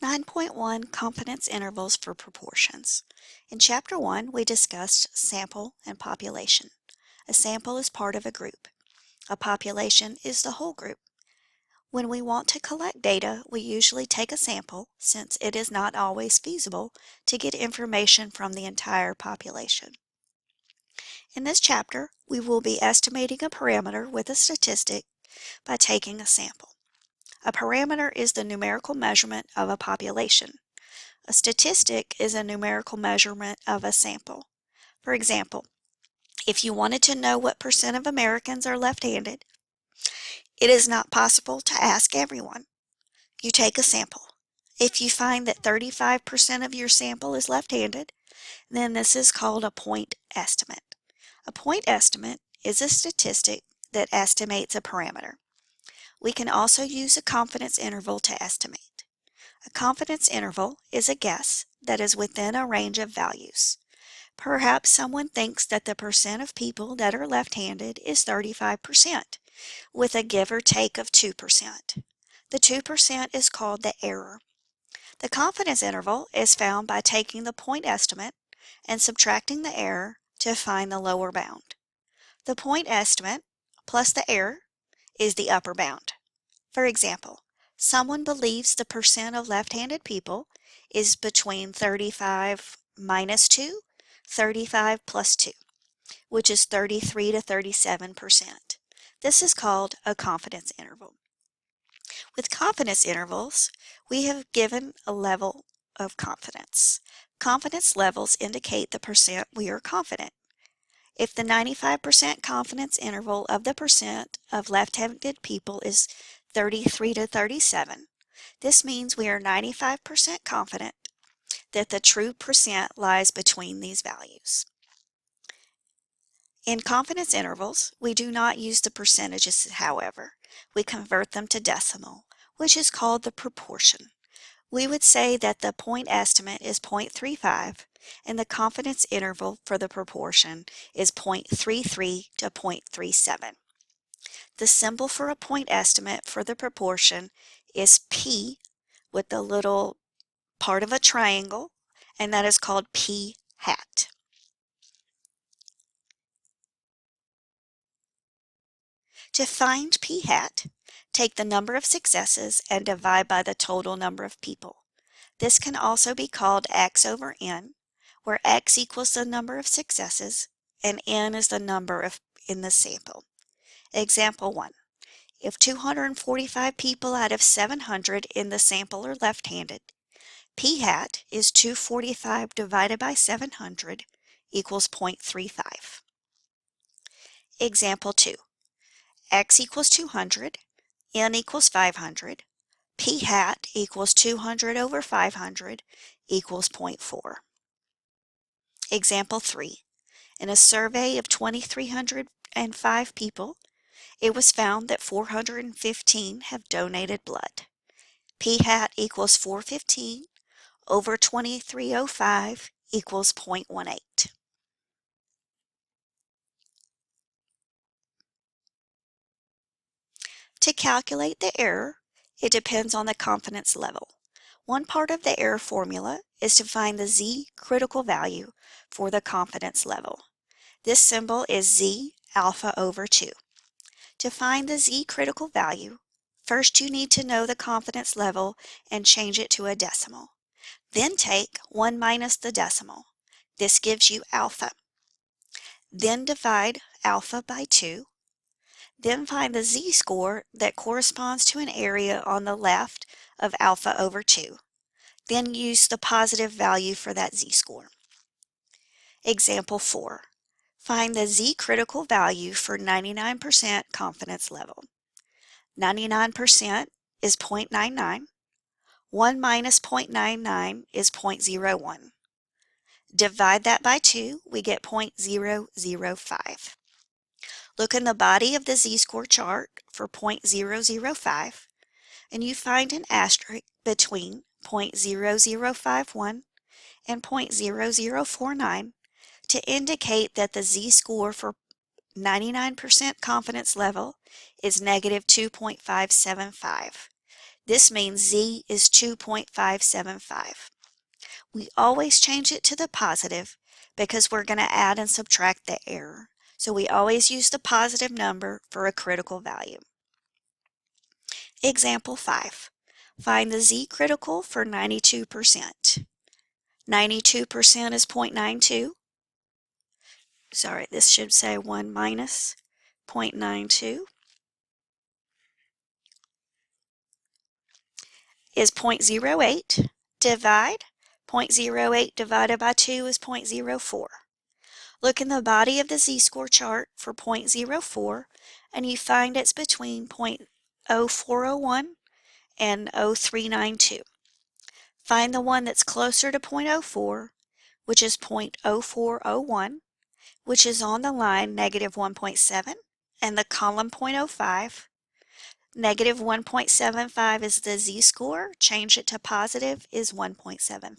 9.1 Confidence Intervals for Proportions. In Chapter 1, we discussed sample and population. A sample is part of a group. A population is the whole group. When we want to collect data, we usually take a sample, since it is not always feasible to get information from the entire population. In this chapter, we will be estimating a parameter with a statistic by taking a sample. A parameter is the numerical measurement of a population. A statistic is a numerical measurement of a sample. For example, if you wanted to know what percent of Americans are left-handed, it is not possible to ask everyone. You take a sample. If you find that 35% of your sample is left-handed, then this is called a point estimate. A point estimate is a statistic that estimates a parameter. We can also use a confidence interval to estimate. A confidence interval is a guess that is within a range of values. Perhaps someone thinks that the percent of people that are left-handed is 35%, with a give or take of 2%. The 2% is called the error. The confidence interval is found by taking the point estimate and subtracting the error to find the lower bound. The point estimate plus the error is the upper bound. For example, someone believes the percent of left-handed people is between 35 minus 2, 35 plus 2, which is 33 to 37%. This is called a confidence interval. With confidence intervals, we have given a level of confidence. Confidence levels indicate the percent we are confident. If the 95% confidence interval of the percent of left-handed people is 33 to 37, this means we are 95% confident that the true percent lies between these values. In confidence intervals, we do not use the percentages, however. We convert them to decimal, which is called the proportion. We would say that the point estimate is 0.35 and the confidence interval for the proportion is 0.33 to 0.37. The symbol for a point estimate for the proportion is P with the little part of a triangle, and that is called P hat. To find P hat, take the number of successes and divide by the total number of people. This can also be called x over n, where x equals the number of successes and n is the number in the sample. Example 1. If 245 people out of 700 in the sample are left-handed, P hat is 245 divided by 700 equals 0.35. Example 2. X equals 200, n equals 500, P hat equals 200 over 500 equals 0.4. Example 3. In a survey of 2,305 people, it was found that 415 have donated blood. P hat equals 415 over 2,305 equals 0.18. To calculate the error, it depends on the confidence level. One part of the error formula is to find the Z critical value for the confidence level. This symbol is Z alpha over 2. To find the Z critical value, first you need to know the confidence level and change it to a decimal. Then take 1 minus the decimal. This gives you alpha. Then divide alpha by 2. Then find the z-score that corresponds to an area on the left of alpha over 2. Then use the positive value for that z-score. Example 4. Find the z-critical value for 99% confidence level. 99% is 0.99. 1 minus 0.99 is 0.01. Divide that by 2, we get 0.005. Look in the body of the z-score chart for 0.0005, and you find an asterisk between 0.0051 and 0.0049 to indicate that the z-score for 99% confidence level is negative 2.575. This means z is 2.575. We always change it to the positive because we're going to add and subtract the error. So we always use the positive number for a critical value. Example 5. Find the z-critical for 92%. 92% is 0.92. Sorry, this should say 1 minus 0.92 is 0.08. Divide. 0.08 divided by 2 is 0.04. Look in the body of the z-score chart for 0.04 and you find it's between 0.0401 and 0.0392. Find the one that's closer to 0.04, which is 0.0401, which is on the line negative 1.7, and the column 0.05. Negative 1.75 is the z-score. Change it to positive is 1.75.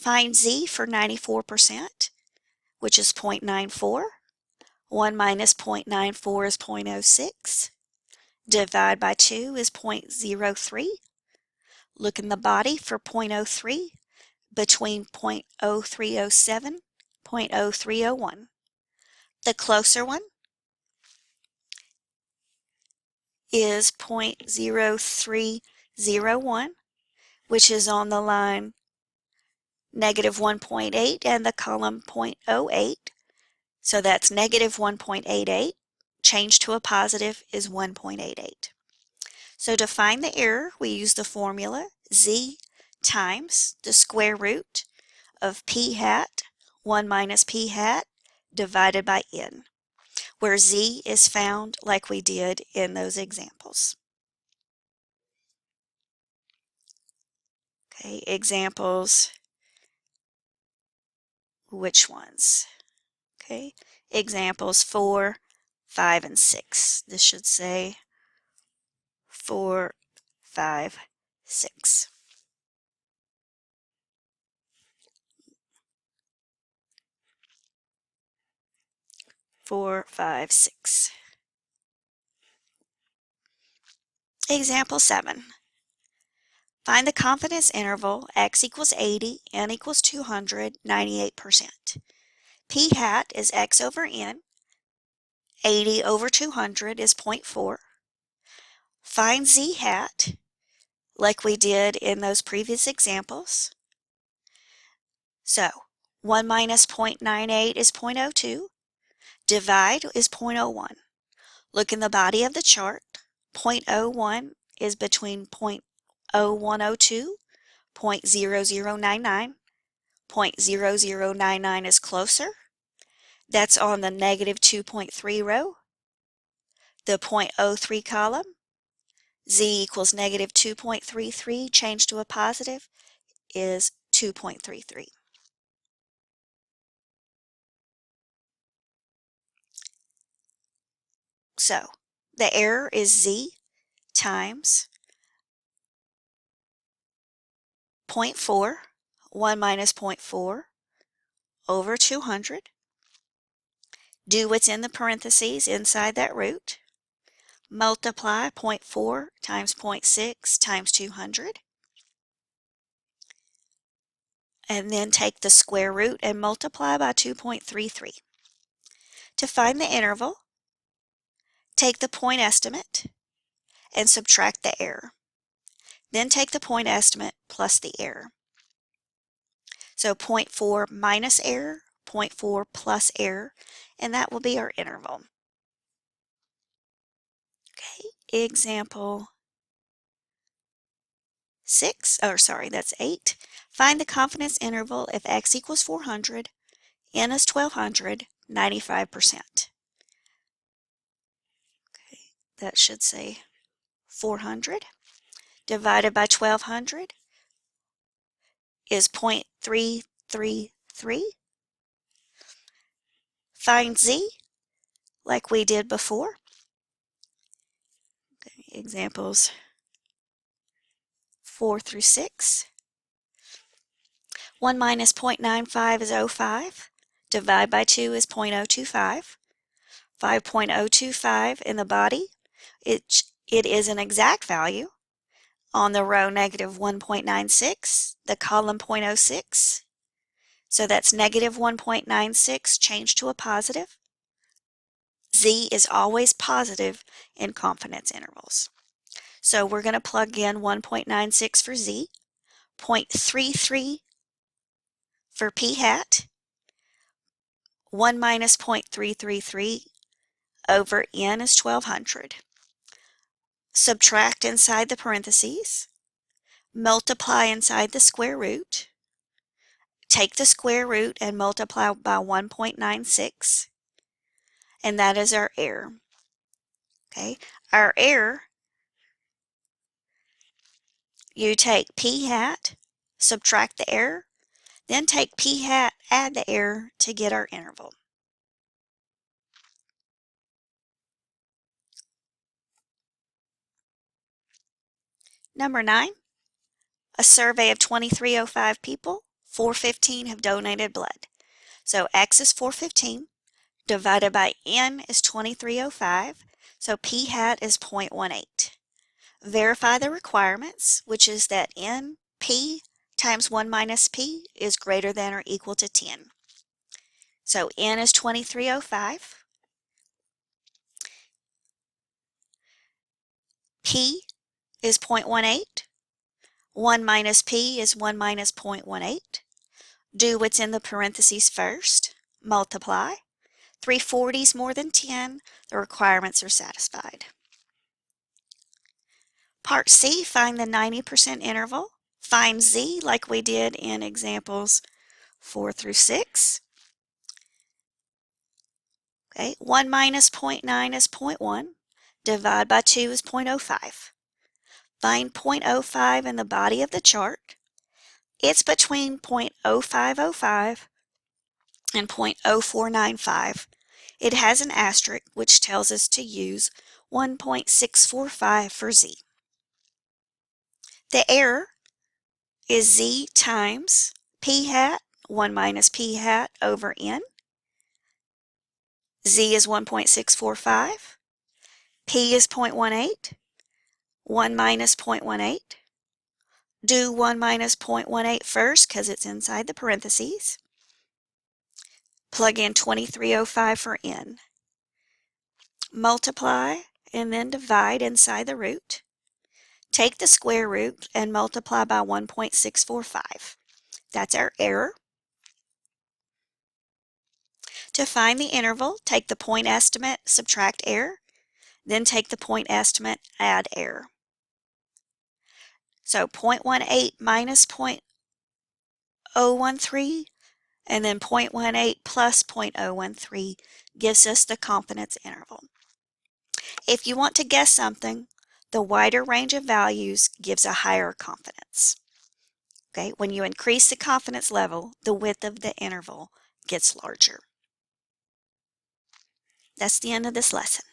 Find z for 94%, which is 0.94. 1 minus 0.94 is 0.06. Divide by 2 is 0.03. Look in the body for 0.03 between 0.0307, 0.0301. The closer one is 0.0301, which is on the line negative 1.8 and the column 0.08. So that's negative 1.88. Change to a positive is 1.88. So to find the error, we use the formula z times the square root of p hat, 1 minus p hat, divided by n, where z is found like we did in those examples. Okay, examples. Which ones? Okay, examples 4, 5, and 6. This should say 4, 5, 6. Four, 5, 6. Example 7. Find the confidence interval x equals 80, n equals 200, 98%. P hat is x over n. 80 over 200 is 0.4. Find z hat, like we did in those previous examples. So, 1 minus 0.98 is 0.02. Divide is 0.01. Look in the body of the chart. 0.01 is between 0.0102, 0.0099. 0.0099 is closer. That's on the negative 2.3 row. The 0.03 column. Z equals negative 2.33, changed to a positive, is 2.33. So, the error is z times 0.4, 1 minus 0.4, over 200. Do what's in the parentheses inside that root. Multiply 0.4 times 0.6 times 200. And then take the square root and multiply by 2.33. To find the interval, take the point estimate and subtract the error. Then take the point estimate plus the error. So 0.4 minus error, 0.4 plus error, and that will be our interval. Okay, example 8. Find the confidence interval if x equals 400, n is 1200, 95%. Okay, that should say 400 divided by 1200 is 0.333. Find z like we did before. Okay, examples 4 through 6. 1 minus 0.95 is 0.05. Divide by 2 is 0.025. 5.025 in the body. It is an exact value. On the row, negative 1.96, the column 0.06. So that's negative 1.96 changed to a positive. Z is always positive in confidence intervals. So we're going to plug in 1.96 for Z, 0.33 for P hat, 1 minus 0.333 over N is 1200. Subtract inside the parentheses, multiply inside the square root, take the square root and multiply by 1.96, and that is our error. Okay, our error, you take P hat, subtract the error, then take P hat, add the error to get our interval. Number 9, a survey of 2305 people, 415 have donated blood. So X is 415, divided by N is 2305, so P hat is 0.18. Verify the requirements, which is that NP times 1 minus P is greater than or equal to 10. So N is 2305. P is 0.18. 1 minus P is 1 minus 0.18. Do what's in the parentheses first. Multiply. 340 is more than 10. The requirements are satisfied. Part C, find the 90% interval. Find Z like we did in examples 4 through 6. Okay, 1 minus 0.9 is 0.1. Divide by 2 is 0.05. Find 0.05 in the body of the chart. It's between 0.0505 and 0.0495. It has an asterisk, which tells us to use 1.645 for Z. The error is Z times P hat, 1 minus P hat over N. Z is 1.645. P is 0.18. 1 minus 0.18. Do 1 minus 0.18 first because it's inside the parentheses. Plug in 2305 for N. Multiply and then divide inside the root. Take the square root and multiply by 1.645. That's our error. To find the interval, take the point estimate, subtract error, then take the point estimate, add error. So 0.18 minus 0.013 and then 0.18 plus 0.013 gives us the confidence interval. If you want to guess something, the wider range of values gives a higher confidence. Okay, when you increase the confidence level, the width of the interval gets larger. That's the end of this lesson.